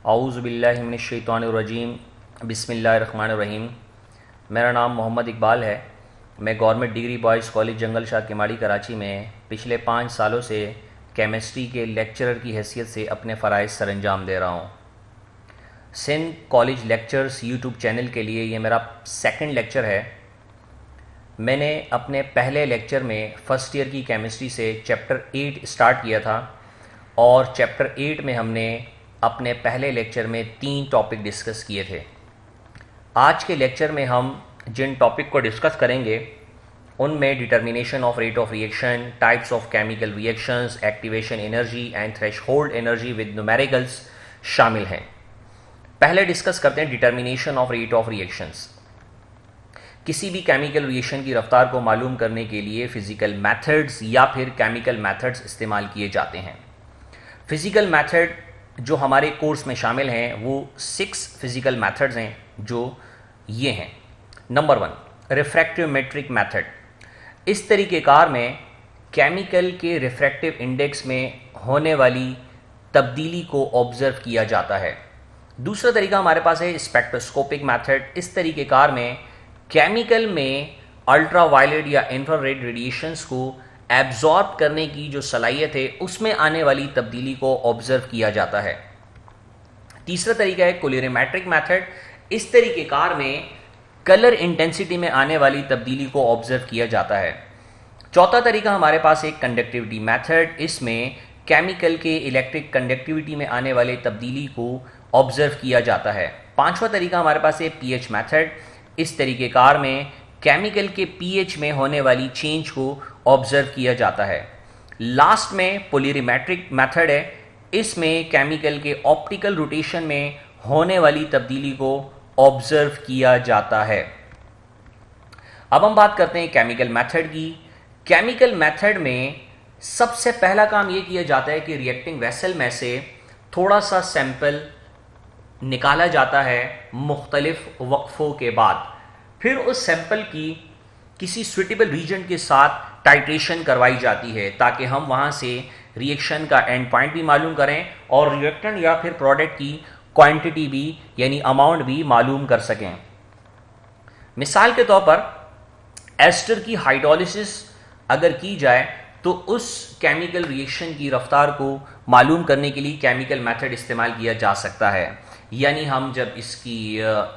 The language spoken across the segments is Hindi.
आऊज़ु बिल्लाहि मिनश्शैतानिर्रजीम बिस्मिल्लाहिर्रहमानिर्रहीम। मेरा नाम मोहम्मद इकबाल है। मैं गवर्नमेंट डिग्री बॉयज़ कॉलेज जंगल शाह किमाड़ी कराची में पिछले 5 सालों से केमिस्ट्री के लेक्चरर की हैसियत से अपने फ़राइज़ सरअंजाम दे रहा हूँ। Sindh college lectures YouTube channel के लिए ये मेरा सेकंड लेक्चर है। मैंने अपने पहले लेक्चर में फ़र्स्ट ईयर की केमिस्ट्री से चैप्टर 8 स्टार्ट किया था और चैप्टर 8 में हमने अपने पहले लेक्चर में 3 टॉपिक डिस्कस किए थे। आज के लेक्चर में हम जिन टॉपिक को डिस्कस करेंगे उनमें determination of rate of reaction, types of chemical reactions, activation energy and threshold energy with numericals शामिल हैं। पहले डिस्कस करते हैं determination of rate of reactions. किसी भी केमिकल रिएक्शन की रफ्तार को मालूम करने के लिए फिजिकल मेथड्स या फिर केमिकल मेथड्स इस्तेमाल किए जाते हैं। फिजिकल मेथड जो हमारे कोर्स में शामिल हैं वो 6 फिजिकल मेथड्स हैं, जो ये हैं। Number 1, refractive metric method. इस तरीक़ेकार में केमिकल के रिफ्रैक्टिव इंडेक्स में होने वाली तब्दीली को ऑब्जर्व किया जाता है। दूसरा तरीका हमारे पास है स्पेक्ट्रोस्कोपिक मेथड। इस तरीक़ेकार में केमिकल में अल्ट्रा वायलेट या इंफ्रारेड रेडिएशंस को एब्जॉर्ब करने की जो सलाहियत है उसमें आने वाली तब्दीली को ऑब्जर्व किया जाता है। तीसरा तरीका है कोलोरिमेट्रिक मेथड। इस तरीक़ेकार में कलर इंटेंसिटी में आने वाली तब्दीली को ऑब्जर्व किया जाता है। चौथा तरीका हमारे पास एक कंडक्टिविटी मेथड। इसमें केमिकल के इलेक्ट्रिक कंडक्टिविटी में आने वाले तब्दीली को ऑब्जर्व किया जाता है। पांचवा तरीका हमारे पास है पीएच मेथड। इस तरीक़ेकार में केमिकल के पीएच में होने वाली चेंज को ऑब्जर्व किया जाता है। लास्ट में पोलिरीमेट्रिक मेथड है। इसमें केमिकल के ऑप्टिकल रोटेशन में होने वाली तब्दीली को ऑब्जर्व किया जाता है। अब हम बात करते हैं केमिकल मेथड की। केमिकल मेथड में सबसे पहला काम यह किया जाता है कि रिएक्टिंग वेसल में से थोड़ा सा सैंपल निकाला जाता है मुख्तलिफ वक्फों के बाद। फिर उस सैंपल की किसी सुइटेबल रीजन के साथ टाइट्रेशन करवाई जाती है ताकि हम वहाँ से रिएक्शन का एंड पॉइंट भी मालूम करें और रिएक्टेंट या फिर प्रोडक्ट की क्वांटिटी भी यानी अमाउंट भी मालूम कर सकें। मिसाल के तौर पर एस्टर की हाइड्रोलिसिस अगर की जाए तो उस केमिकल रिएक्शन की रफ्तार को मालूम करने के लिए केमिकल मेथड इस्तेमाल किया जा सकता है। यानी हम जब इसकी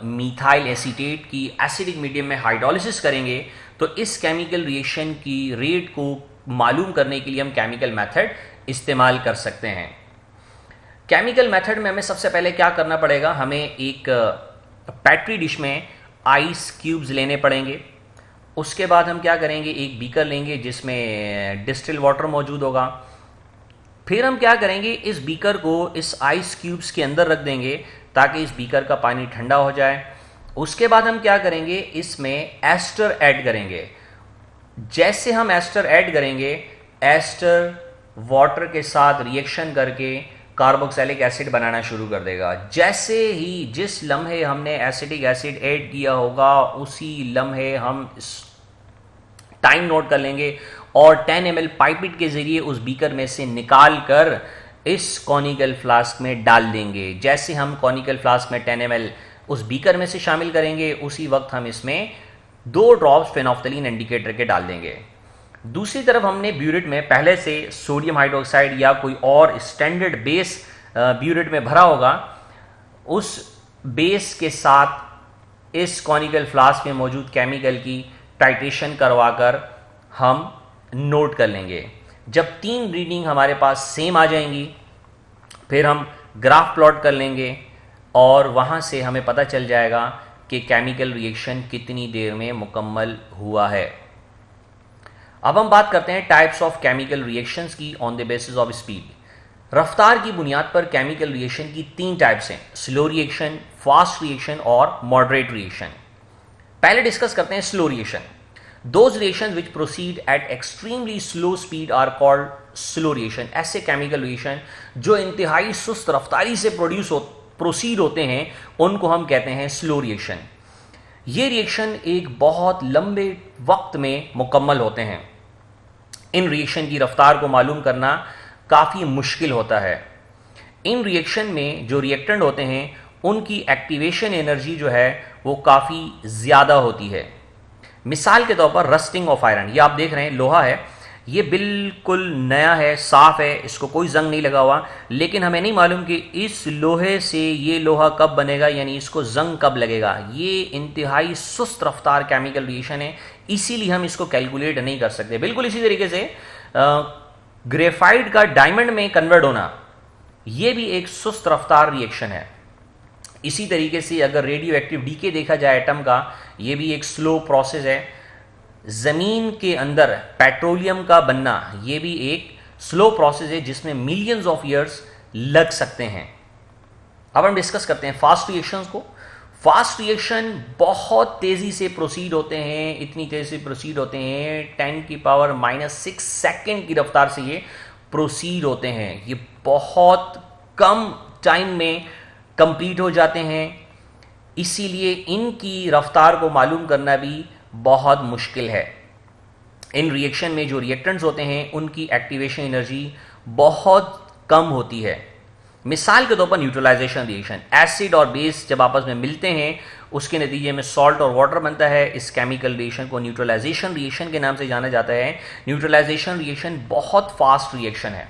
मीथाइल एसीटेट की एसिडिक मीडियम में हाइड्रोलिसिस करेंगे तो इस केमिकल रिएक्शन की रेट को मालूम करने के लिए हम केमिकल मेथड इस्तेमाल कर सकते हैं। केमिकल मेथड में हमें सबसे पहले क्या करना पड़ेगा, हमें एक पेट्री डिश में आइस क्यूब्स लेने पड़ेंगे। उसके बाद हम क्या करेंगे, एक बीकर लेंगे जिसमें डिस्टिल वाटर मौजूद होगा। फिर हम क्या करेंगे, इस बीकर को इस आइस क्यूब्स के अंदर रख देंगे ताकि इस बीकर का पानी ठंडा हो जाए। उसके बाद हम क्या करेंगे, इसमें एस्टर ऐड करेंगे। जैसे हम एस्टर ऐड करेंगे, एस्टर वाटर के साथ रिएक्शन करके कार्बोक्सिलिक एसिड बनाना शुरू कर देगा। जैसे ही जिस लम्हे हमने एसिटिक एसिड ऐड किया होगा उसी लम्हे हम टाइम नोट कर लेंगे और 10 ml पाइपेट के जरिए उस बीकर में से निकाल कर इस कॉनिकल फ्लास्क में डाल देंगे। जैसे हम कॉनिकल फ्लास्क में 10 ml उस बीकर में से शामिल करेंगे उसी वक्त हम इसमें 2 ड्रॉप्स फेनोफ्थलीन इंडिकेटर के डाल देंगे। दूसरी तरफ हमने ब्यूरेट में पहले से सोडियम हाइड्रोक्साइड या कोई और स्टैंडर्ड बेस ब्यूरेट में भरा होगा। उस बेस के साथ इस कॉनिकल फ्लास्क में मौजूद केमिकल की टाइट्रेशन करवाकर हम नोट कर लेंगे। जब 3 रीडिंग हमारे पास सेम आ जाएंगी फिर हम ग्राफ प्लॉट कर लेंगे और वहाँ से हमें पता चल जाएगा कि केमिकल रिएक्शन कितनी देर में मुकम्मल हुआ है। अब हम बात करते हैं टाइप्स ऑफ केमिकल रिएक्शंस की on the basis of speed. रफ्तार की बुनियाद पर केमिकल रिएक्शन की 3 टाइप्स हैं, स्लो रिएक्शन, फास्ट रिएक्शन और मॉडरेट रिएक्शन। पहले डिस्कस करते हैं slow reaction. Those reactions which proceed at extremely slow speed are called slow reaction। ऐसे केमिकल रिएक्शन जो इंतहाई सुस्त रफ्तारी से प्रोसीड होते हैं उनको हम कहते हैं स्लो रिएक्शन। ये रिएक्शन एक बहुत लंबे वक्त में मुकम्मल होते हैं। इन रिएक्शन की रफ्तार को मालूम करना काफ़ी मुश्किल होता है। इन रिएक्शन में जो रिएक्टेंट होते हैं उनकी एक्टिवेशन एनर्जी जो है वो काफ़ी ज़्यादा होती है। मिसाल के तौर पर रस्टिंग ऑफ आयरन, ये आप देख रहे हैं लोहा है, ये बिल्कुल नया है, साफ है, इसको कोई जंग नहीं लगा हुआ, लेकिन हमें नहीं मालूम कि इस लोहे से ये लोहा कब बनेगा, यानी इसको जंग कब लगेगा। ये इंतहाई सुस्त रफ्तार केमिकल रिएक्शन है, इसीलिए हम इसको कैलकुलेट नहीं कर सकते। बिल्कुल इसी तरीके से ग्रेफाइट का डायमंड में कन्वर्ट होना, ये भी एक सुस्त रफ्तार रिएक्शन है। इसी तरीके से अगर रेडियो एक्टिव डीके देखा जाए एटम का, ये भी एक स्लो प्रोसेस है। ज़मीन के अंदर पेट्रोलियम का बनना, ये भी एक स्लो प्रोसेस है जिसमें मिलियंस ऑफ ईयर्स लग सकते हैं। अब हम डिस्कस करते हैं फास्ट रिएक्शंस को। फास्ट रिएक्शन बहुत तेज़ी से प्रोसीड होते हैं, इतनी तेज़ी से प्रोसीड होते हैं 10⁻⁻⁶ सेकेंड की रफ्तार से ये प्रोसीड होते हैं। ये बहुत कम टाइम में कंप्लीट हो जाते हैं, इसीलिए इनकी रफ्तार को मालूम करना भी बहुत मुश्किल है। इन रिएक्शन में जो रिएक्टेंट्स होते हैं उनकी एक्टिवेशन एनर्जी बहुत कम होती है। मिसाल के तौर पर न्यूट्रलाइजेशन रिएक्शन, एसिड और बेस जब आपस में मिलते हैं उसके नतीजे में सॉल्ट और वाटर बनता है। इस केमिकल रिएक्शन को न्यूट्रलाइजेशन रिएक्शन के नाम से जाना जाता है। न्यूट्रलाइजेशन रिएक्शन बहुत फास्ट रिएक्शन है।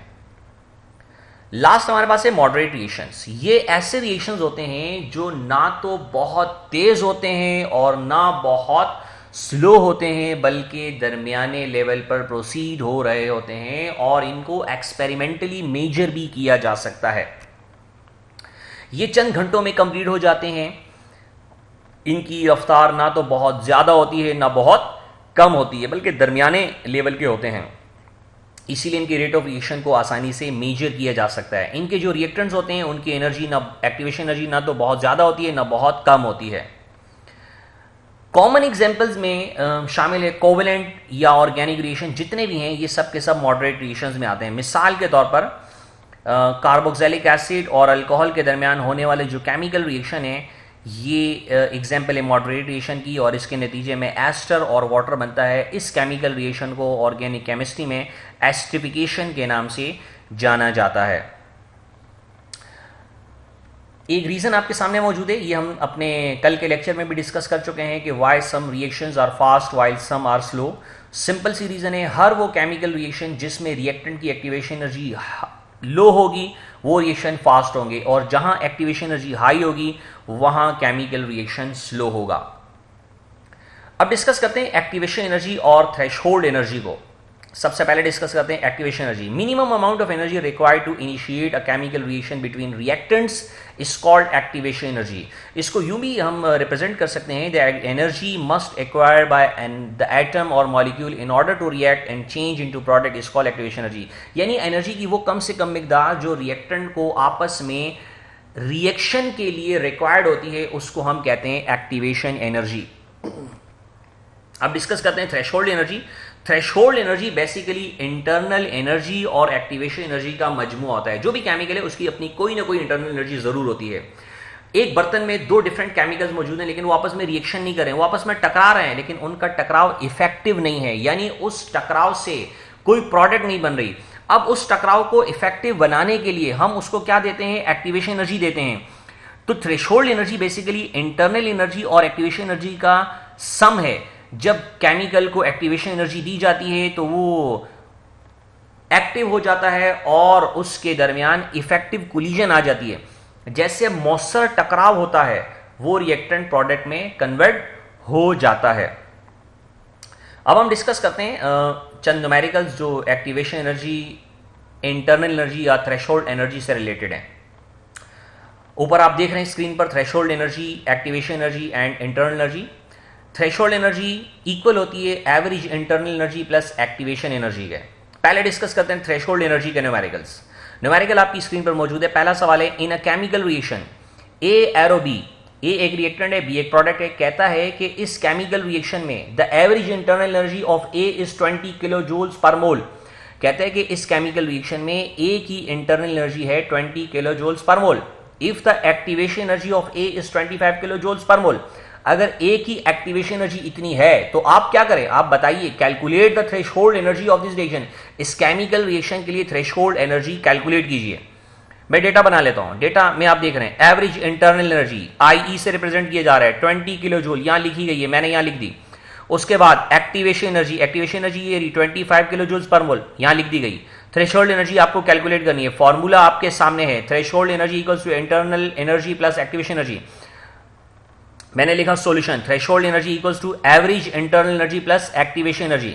लास्ट हमारे पास है मॉडरेट रिएक्शंस। ये ऐसे रिएक्शंस होते हैं जो ना तो बहुत तेज होते हैं और ना बहुत स्लो होते हैं, बल्कि दरमियाने लेवल पर प्रोसीड हो रहे होते हैं और इनको एक्सपेरिमेंटली मेजर भी किया जा सकता है। ये चंद घंटों में कंप्लीट हो जाते हैं। इनकी रफ्तार ना तो बहुत ज़्यादा होती है ना बहुत कम होती है, बल्कि दरमियाने लेवल के होते हैं। इसीलिए इनकी रेट ऑफ रिएक्शन को आसानी से मेजर किया जा सकता है। इनके जो रिएक्टेंट्स होते हैं उनकी एनर्जी ना एक्टिवेशन एनर्जी ना तो बहुत ज़्यादा होती है ना बहुत कम होती है। कॉमन एग्जांपल्स में शामिल है कोवेलेंट या ऑर्गेनिक रिएक्शन, जितने भी हैं ये सब के सब मॉडरेट रिएक्शंस में आते हैं। मिसाल के तौर पर कार्बोक्सिलिक एसिड और अल्कोहल के दरमियान होने वाले जो केमिकल रिएक्शन है, ये एग्जाम्पल है मॉडरेट रिएक्शन की, और इसके नतीजे में एस्टर और वाटर बनता है। इस केमिकल रिएक्शन को ऑर्गेनिक केमिस्ट्री में एस्टरिफिकेशन के नाम से जाना जाता है। एक रीज़न आपके सामने मौजूद है, ये हम अपने कल के लेक्चर में भी डिस्कस कर चुके हैं कि why some reactions are fast while some are slow. Simple सी रीज़न है, हर वो केमिकल रिएक्शन जिसमें रिएक्टेंट की एक्टिवेशन एनर्जी लो होगी वो रिएक्शन फास्ट होंगे, और जहां एक्टिवेशन एनर्जी हाई होगी वहां केमिकल रिएक्शन स्लो होगा। अब डिस्कस करते हैं एक्टिवेशन एनर्जी और थ्रेशहोल्ड एनर्जी को। सबसे पहले डिस्कस करते हैं activation energy. Minimum amount of energy required to initiate a chemical reaction between reactants is called activation energy. इसको यूं भी हम रिप्रेजेंट कर सकते हैं, the energy must acquired by the atom और molecule in order to react and change into product is called activation energy. यानी एनर्जी की वो कम से कम मिकदार जो रिएक्टेंट को आपस में रिएक्शन के लिए रिक्वायर्ड होती है उसको हम कहते हैं एक्टिवेशन एनर्जी। अब डिस्कस करते हैं threshold energy. Threshold energy basically internal energy और एक्टिवेशन एनर्जी का मजमूआ होता है। जो भी केमिकल है उसकी अपनी कोई ना कोई इंटरनल एनर्जी जरूर होती है। एक बर्तन में दो डिफरेंट केमिकल्स मौजूद हैं, लेकिन वो आपस में रिएक्शन नहीं कर रहे हैं, वो आपस में टकरा रहे हैं, लेकिन उनका टकराव इफेक्टिव नहीं है, यानी उस टकराव से कोई प्रोडक्ट नहीं बन रही। अब उस टकराव को इफेक्टिव बनाने के लिए हम उसको क्या देते हैं, एक्टिवेशन एनर्जी देते हैं। तो threshold energy basically internal energy और एक्टिवेशन एनर्जी का सम है। जब केमिकल को एक्टिवेशन एनर्जी दी जाती है तो वो एक्टिव हो जाता है और उसके दरमियान इफेक्टिव कोलिजन आ जाती है। जैसे मौसर टकराव होता है वो रिएक्टेंट प्रोडक्ट में कन्वर्ट हो जाता है। अब हम डिस्कस करते हैं चंद न्यूमेरिकल्स जो एक्टिवेशन एनर्जी, इंटरनल एनर्जी या थ्रेशहोल्ड एनर्जी से रिलेटेड है। ऊपर आप देख रहे हैं स्क्रीन पर threshold energy, activation energy and internal energy. Threshold energy equal होती है average internal energy plus activation energy के। पहले डिस्कस करते हैं थ्रेशहोल्ड एनर्जी के न्यूमेरिकल्स। न्यूमेरिकल आपकी स्क्रीन पर मौजूद है। पहला सवाल है, in a chemical reaction A arrow B, A एक रिएक्टेंट है, बी एक प्रोडक्ट है, कहता है कि इस केमिकल रिएक्शन में the average internal energy of A is 20 kilo joules per mole. कहते हैं कि इस केमिकल रिएक्शन में ए की इंटरनल एनर्जी है 20 kilo joules per mole. If the activation energy of A is 25 kilo joules per mole, अगर ए की एक्टिवेशन एनर्जी इतनी है तो आप क्या करें, आप बताइए, calculate the threshold energy of this reaction. इस केमिकल रिएक्शन के लिए थ्रेशहोल्ड एनर्जी कैलकुलेट कीजिए। मैं डेटा बना लेता हूं। डेटा में आप देख रहे हैं एवरेज इंटरनल एनर्जी IE से रिप्रेजेंट किया जा रहा है 20 किलो जूल, यहां लिखी गई है, मैंने यहां लिख दी। उसके बाद एक्टिवेशन एनर्जी ये 25 किलो जूल्स पर मोल, यहां लिख दी गई। थ्रेशोल्ड एनर्जी आपको कैलकुलेट करनी है, फॉर्मूला आपके सामने है, threshold energy equals to internal energy plus activation energy. मैंने लिखा solution, threshold energy equals to average internal energy plus activation energy.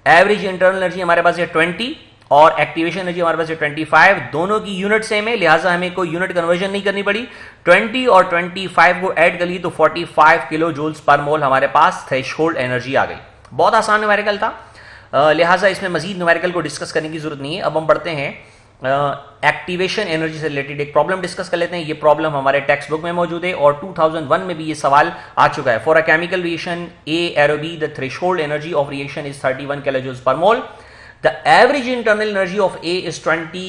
Average internal energy हमारे पास है 20 और एक्टिवेशन एनर्जी हमारे पास है 25, दोनों की यूनिट सेम है, लिहाजा हमें कोई यूनिट कन्वर्जन नहीं करनी पड़ी। 20 और 25 को ऐड कर लिए तो 45 किलो जूल्स पर मोल हमारे पास थ्रेशोल्ड एनर्जी आ गई। बहुत आसान न्यूमेरिकल था, लिहाजा इसमें मजीद न्यूमेरिकल को डिस्कस करने की जरूरत नहीं है। अब हम बढ़ते हैं एक्टिवेशन एनर्जी से रिलेटेड एक प्रॉब्लम डिस्कस कर लेते हैं। ये प्रॉब्लम हमारे टेक्स्ट बुक में मौजूद है और 2001 में भी ये सवाल आ चुका है। For a chemical reaction A arrow B the threshold energy of reaction is 31 kilojoules per mole. The average internal energy of A is 20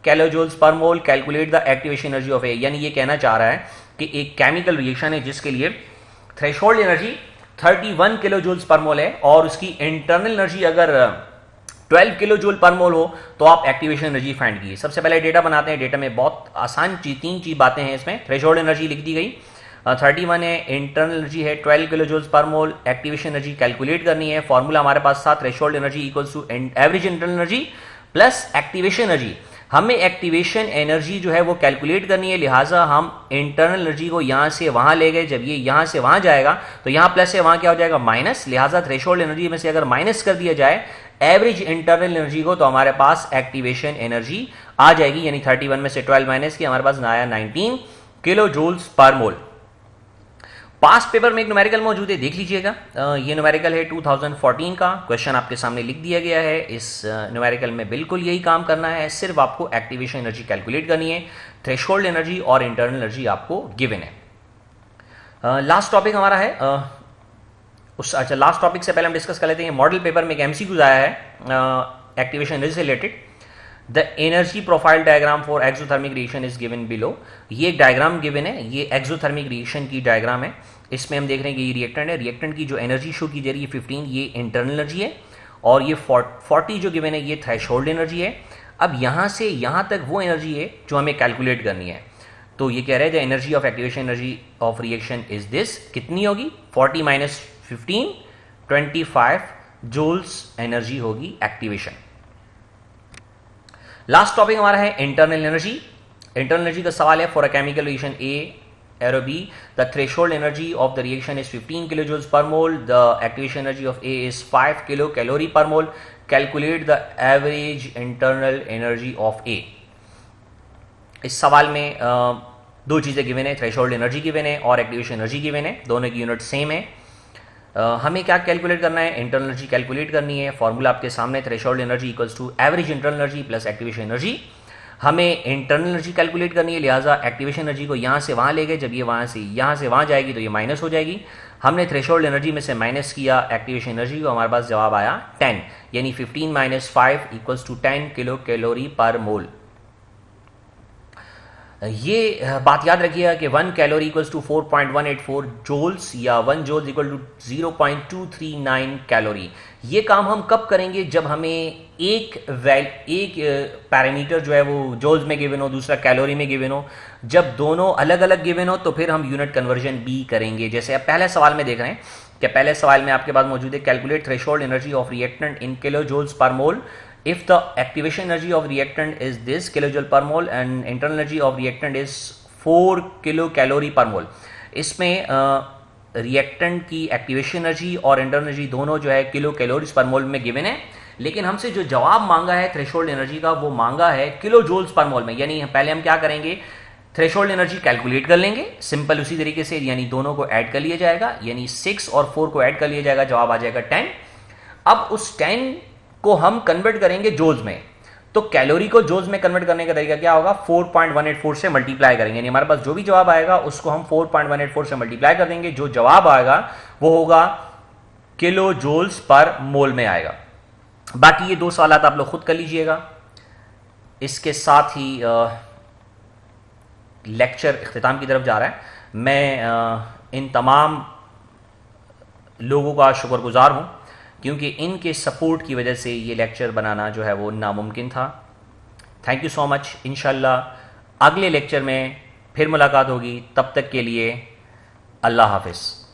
kilojoules per mole. Calculate the activation energy of A. यानी ये कहना चाह रहा है कि एक केमिकल रिएक्शन है जिसके लिए threshold energy 31 kilo joules per मोल है और उसकी इंटरनल एनर्जी अगर 12 किलो जूल पर मोल हो तो आप एक्टिवेशन एनर्जी फाइंड कीजिए। सबसे पहले डेटा बनाते हैं। डेटा में बहुत आसान तीन चीज बातें हैं इसमें। थ्रेशोल्ड एनर्जी लिख दी गई 31 है, इंटरनल एनर्जी है 12 किलो जूल्स पर मोल, एक्टिवेशन एनर्जी कैलकुलेट करनी है। फॉर्मूला हमारे पास था threshold energy equals to average internal energy plus activation energy. हमें एक्टिवेशन एनर्जी जो है वो कैलकुलेट करनी है, लिहाजा हम इंटरनल एनर्जी को यहां से वहां ले गए। जब ये यहां से वहां जाएगा तो यहां प्लस है, वहां क्या हो जाएगा माइनस, लिहाजा थ्रेशोल्ड एनर्जी में से अगर माइनस कर दिया जाए एवरेज इंटरनल एनर्जी को तो हमारे पास एक्टिवेशन एनर्जी आ जाएगी। यानी 31 में से 12 माइनस की हमारे पास आया 19 किलो जूल्स पर मोल। पास्ट पेपर में एक न्यूमेरिकल मौजूद है, देख लीजिएगा। ये न्यूमेरिकल है 2014 का, क्वेश्चन आपके सामने लिख दिया गया है। इस न्यूमेरिकल में बिल्कुल यही काम करना है, सिर्फ आपको एक्टिवेशन एनर्जी कैलकुलेट करनी है, थ्रेशोल्ड एनर्जी और इंटरनल एनर्जी आपको गिवन है। लास्ट टॉपिक हमारा है अच्छा, लास्ट टॉपिक से पहले हम डिस्कस कर लेते हैं। मॉडल पेपर में एक एमसीक्यू आया है एक्टिवेशन एनर्जी से related. The energy profile diagram for exothermic reaction is given below. ये एक डायग्राम गिवन है, ये एक्सोथर्मिक रिएक्शन की डायग्राम है। इसमें हम देख रहे हैं कि ये रिएक्टेंट है, रिएक्टेंट की जो एनर्जी शो की जा रही है 15, ये इंटरनल एनर्जी है और ये 40 जो गिवन है ये थ्रेशोल्ड एनर्जी है। अब यहां से यहां तक वो एनर्जी है जो हमें कैलकुलेट करनी है। तो ये कह रहे हैं the energy of activation energy of reaction is this, कितनी होगी 40 माइनस 15, 25 जूल्स एनर्जी होगी एक्टिवेशन। लास्ट टॉपिक हमारा है इंटरनल एनर्जी। इंटरनल एनर्जी का सवाल है for a chemical reaction A arrow B the threshold energy of the reaction is 15 kilo joules per mole, the activation energy of A is 5 kilo calorie per mole. Calculate the average internal energy of A। इस सवाल में दो चीजें गिवन है, थ्रेशोल्ड एनर्जी गिवन है और एक्टिवेशन एनर्जी गिवन है, दोनों की यूनिट सेम है। हमें क्या कैलकुलेट करना है, इंटरनल एनर्जी कैलकुलेट करनी है। फॉर्मूला आपके सामने, threshold energy equals to average internal energy plus activation energy. हमें इंटरनल एनर्जी कैलकुलेट करनी है, लिहाजा एक्टिवेशन एनर्जी को यहां से वहां ले गए। जब ये यहां से वहां जाएगी तो ये माइनस हो जाएगी। हमने थ्रेशोल्ड एनर्जी में से माइनस किया एक्टिवेशन एनर्जी को, हमारे पास जवाब आया 10, यानी 15 minus 5 equals to 10 kilo calorie per mole. ये बात याद रखिएगा कि 1 कैलोरी इक्वल्स टू 4.184 जूल्स या 1 जूल्स इक्वल टू 0.239 कैलोरी। ये काम हम कब करेंगे, जब हमें एक पैरामीटर जो है वो जूल्स में गिवन हो, दूसरा कैलोरी में गिवन हो। जब दोनों अलग अलग गिवन हो तो फिर हम यूनिट कन्वर्जन भी करेंगे। जैसे आप पहले सवाल में देख रहे हैं कि पहले सवाल में आपके पास मौजूद है calculate threshold energy of reactant in kilo joules per mole if the activation energy of reactant is this kilojoule per mole and internal energy of reactant is 4 kilo calorie per मोल। इसमें रिएक्टेंट की एक्टिवेशन एनर्जी और इंटरनल एनर्जी दोनों जो है किलो कैलोरीज पर मोल में गिवन है, लेकिन हमसे जो जवाब मांगा है थ्रेशोल्ड एनर्जी का वो मांगा है किलो जूल्स पर मोल में। यानी पहले हम क्या करेंगे, थ्रेशोल्ड एनर्जी कैलकुलेट कर लेंगे सिंपल उसी तरीके से, यानी दोनों को ऐड कर लिया जाएगा, यानी 6 और 4 को ऐड कर लिया जाएगा, जवाब आ जाएगा 10। अब उस 10 को हम कन्वर्ट करेंगे जोल्स में, तो कैलोरी को जोल्स में कन्वर्ट करने का तरीका क्या होगा, 4.184 से मल्टीप्लाई करेंगे। यानी हमारे पास जो भी जवाब आएगा उसको हम 4.184 से मल्टीप्लाई कर देंगे, जो जवाब आएगा वो होगा किलो जूल्स पर मोल में आएगा। बाकी ये दो सवाल आप लोग खुद कर लीजिएगा। इसके साथ ही लेक्चर इख्तिताम की तरफ जा रहा है। मैं इन तमाम लोगों का शुक्रगुजार हूं क्योंकि इनके सपोर्ट की वजह से ये लेक्चर बनाना जो है वो नामुमकिन था। Thank you so much. इंशाल्लाह अगले लेक्चर में फिर मुलाकात होगी। तब तक के लिए अल्लाह हाफ़िज़।